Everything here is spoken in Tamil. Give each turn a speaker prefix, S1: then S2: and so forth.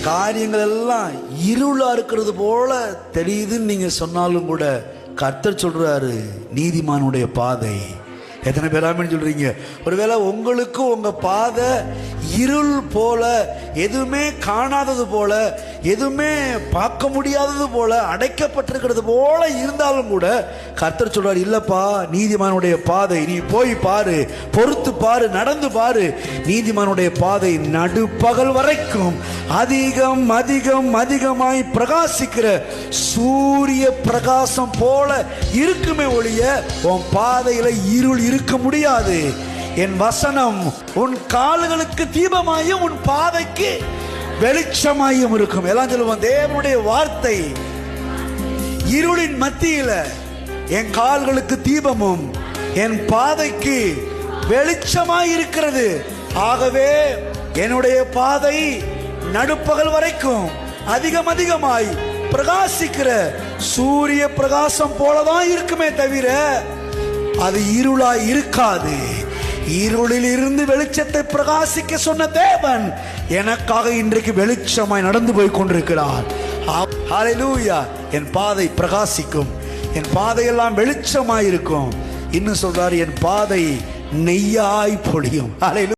S1: காரியங்கள் எல்லாம் இருளா இருக்கிறது போல தெரியுதுன்னு நீங்க சொன்னாலும் கூட கர்த்தர் சொல்றாரு நீதிமானுடைய பாதை. எத்தனை பேர் ஆமென் சொல்றீங்க? ஒருவேளை உங்களுக்கு உங்க பாதை இருள் போல, எதுவுமே காணாதது போல, எதுவுமே பார்க்க முடியாதது போல, அடைக்கப்பட்டிருக்கிறது போல இருந்தாலும் கூட கர்த்தர் சொல்றாரு இல்லப்பா, நீதிமானுடைய பாதை நீ போய் பாரு, பொறுத்து பாரு, நடந்து பாரு. நீதிமானுடைய பாதை நடுப்பகல் வரைக்கும் அதிகம் அதிகம் அதிகமாய் பிரகாசிக்கிற சூரிய பிரகாசம் போல இருக்குமே ஒழிய உன் பாதையில இருள் இருக்க முடியாது. என் வசனம் உன் கால்களுக்கு தீபமாயும் உன் பாதைக்கு வெளிச்சமாயும் இருக்கும். எல்லாம் சொல்லுவோம், தேவனுடைய வார்த்தை இருளின் மத்தியில என் கால்களுக்கு தீபமும் என் பாதைக்கு வெளிச்சமாய் இருக்கிறது. ஆகவே என்னுடைய பாதை நடுப்பகல் வரைக்கும் அதிகம் அதிகமாய் பிரகாசிக்கிற சூரிய பிரகாசம் போலதான் இருக்குமே தவிர அது இருளாய் இருக்காது. இருளில் இருந்து வெளிச்சத்தை பிரகாசிக்க சொன்ன தேவன் எனக்காக இன்றைக்கு வெளிச்சமாய் நடந்து போய் கொண்டிருக்கிறார். ஹல்லேலூயா. என் பாதை பிரகாசிக்கும், என் பாதையெல்லாம் வெளிச்சமாய் இருக்கும். இன்னும் சொல்றாரு, என் பாதை நெய்யாய் பொழியும். ஹல்லேலூயா.